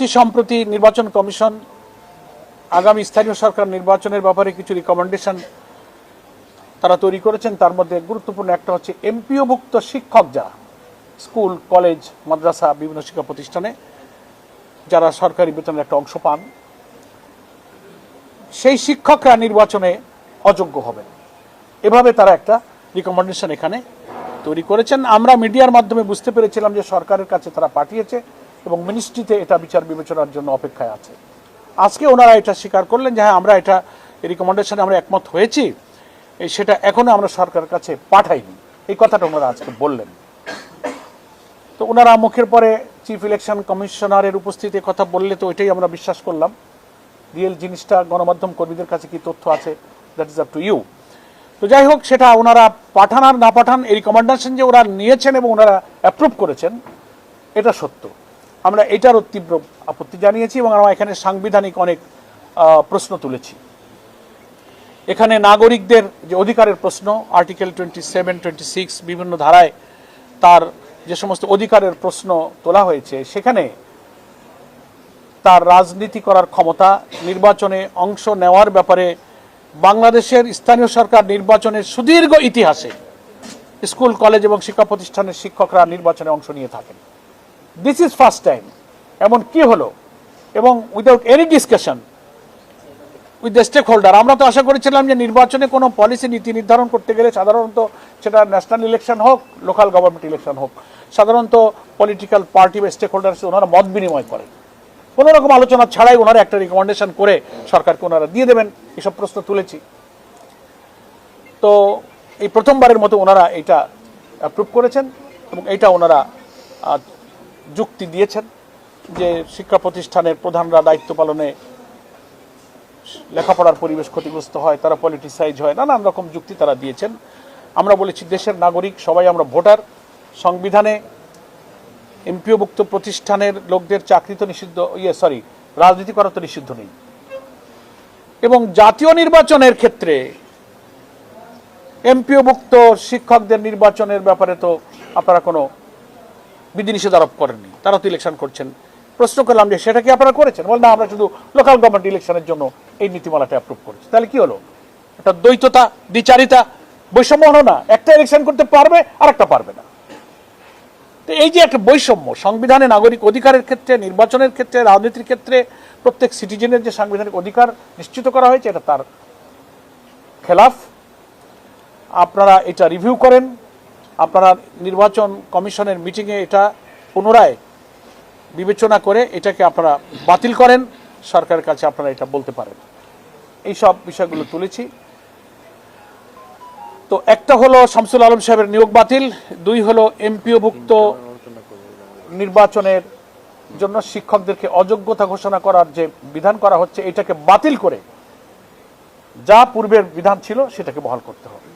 অতি সম্প্রতি নির্বাচন কমিশন আগামী স্থানীয় সরকার নির্বাচনের ব্যাপারে কিছু রিকমেন্ডেশন তারা তৈরি করেছেন। তার মধ্যে গুরুত্বপূর্ণ একটা হচ্ছে এমপিওভুক্ত শিক্ষক যারা স্কুল, কলেজ, মাদ্রাসা, বিভিন্ন শিক্ষা প্রতিষ্ঠানে যারা সরকারি বেতনের একটা অংশ পান, সেই শিক্ষকরা নির্বাচনে অযোগ্য হবেন, এভাবে তারা একটা রিকমেন্ডেশন এখানে তৈরি করেছেন। আমরা মিডিয়ার মাধ্যমে বুঝতে পেরেছিলাম যে সরকারের কাছে তারা পাঠিয়েছে এবং মিনিস্ট্রিতে এটা বিচার বিবেচনার জন্য অপেক্ষায় আছে। আজকে ওনারা এটা স্বীকার করলেন যে হ্যাঁ, আমরা এটা রিকমেন্ডেশনে আমরা একমত হয়েছি, সেটা এখনো আমরা সরকারের কাছে পাঠাইনি, এই কথাটা ওনারা আজকে বললেন। তো ওনারা মুখের পরে চিফ ইলেকশন কমিশনারের উপস্থিতিতে কথা বললে তো এটাই আমরা বিশ্বাস করলাম। রিয়েল জিনিসটা গণমাধ্যম কর্মীদের কাছে কি তথ্য আছে, that is up to you. তো যাই হোক, সেটা ওনারা পাঠান আর না পাঠান, এই রিকমেন্ডেশন যে ওরা নিয়েছেন এবং ওনারা অ্যাপ্রুভ করেছেন এটা সত্য। আমরা এটারও তীব্র আপত্তি জানিয়েছি এবং আমরা এখানে সাংবিধানিক অনেক প্রশ্ন তুলেছি। এখানে নাগরিকদের যে অধিকারের প্রশ্ন, আর্টিকেল 27, 26 বিভিন্ন ধারায় তার যে সমস্ত অধিকারের প্রশ্ন তোলা হয়েছে, সেখানে তার রাজনীতি করার ক্ষমতা, নির্বাচনে অংশ নেওয়ার ব্যাপারে বাংলাদেশের স্থানীয় সরকার নির্বাচনের সুদীর্ঘ ইতিহাসে স্কুল, কলেজ এবং শিক্ষা প্রতিষ্ঠানের শিক্ষকরা নির্বাচনে অংশ নিয়ে থাকেন। This is first time. এমন কি হলো? এবং without any discussion with the stakeholder. আমরা তো আশা করেছিলাম যে নির্বাচনে কোনো পলিসি নীতি নির্ধারণ করতে গেলে সাধারণত সেটা ন্যাশনাল ইলেকশন হোক, লোকাল গভর্নমেন্ট ইলেকশন হোক, সাধারণত পলিটিক্যাল পার্টি বা স্টেক হোল্ডার ওনারা মত বিনিময় করেন, কোনো রকম আলোচনা ছাড়াই ওনারা একটা রিকমেন্ডেশন করে সরকারকে ওনারা দিয়ে দেবেন। এসব প্রশ্ন তুলেছি। তো এই প্রথমবারের মতো ওনারা এটা অ্যাপ্রুভ করেছেন এবং এটা ওনারা যুক্তি দিয়েছেন যে শিক্ষা প্রতিষ্ঠানের প্রধানরা দায়িত্ব পালনে লেখাপড়ার পরিবেশ ক্ষতিগ্রস্ত হয়, তারা পলিটিসাইজ হয়, নানান রকম যুক্তি তারা দিয়েছেন। আমরা বলেছি দেশের নাগরিক সবাই আমরা ভোটার। সংবিধানে এমপিওভুক্ত প্রতিষ্ঠানের লোকদের চাকরি তো নিষিদ্ধ, রাজনীতি করা তো নিষিদ্ধ নেই। এবং জাতীয় নির্বাচনের ক্ষেত্রে এমপিওভুক্ত শিক্ষকদের নির্বাচনের ব্যাপারে তো আপনারা কোনো বিধিনিষেধ আরোপ করেননি, তারা তো ইলেকশন করছেন। প্রশ্ন করলাম যে সেটা কি আপনারা করেছেন? বল না, আমরা শুধু লোকাল গভর্নমেন্ট ইলেকশনের জন্য এই নীতিমালাটা অ্যাপ্রুভ করেছি। তাহলে কি হলো? এটা দ্বৈততা, দ্বিচারিতা, বৈষম্য হলো না? একটা ইলেকশন করতে পারবে আর একটা পারবে না। তো এই যে একটা বৈষম্য সংবিধানে নাগরিক অধিকারের ক্ষেত্রে, নির্বাচনের ক্ষেত্রে, রাজনীতির ক্ষেত্রে প্রত্যেক সিটিজেনের যে সাংবিধানিক অধিকার নিশ্চিত করা হয়েছে, এটা তার খেলাফ। আপনারা এটা রিভিউ করেন, আপনারা নির্বাচন কমিশনের মিটিংয়ে এটা পুনরায় বিবেচনা করে এটাকে আপনারা বাতিল করেন, সরকারের কাছে আপনারা এটা বলতে পারেন। এই সব বিষয়গুলো তুলেছি। তো একটা হলো শামসুল আলম সাহেবের নিয়োগ বাতিল, দুই হলো এমপিওভুক্ত নির্বাচনের জন্য শিক্ষকদেরকে অযোগ্যতা ঘোষণা করার যে বিধান করা হচ্ছে, এটাকে বাতিল করে যা পূর্বের বিধান ছিল সেটাকে বহাল করতে হবে।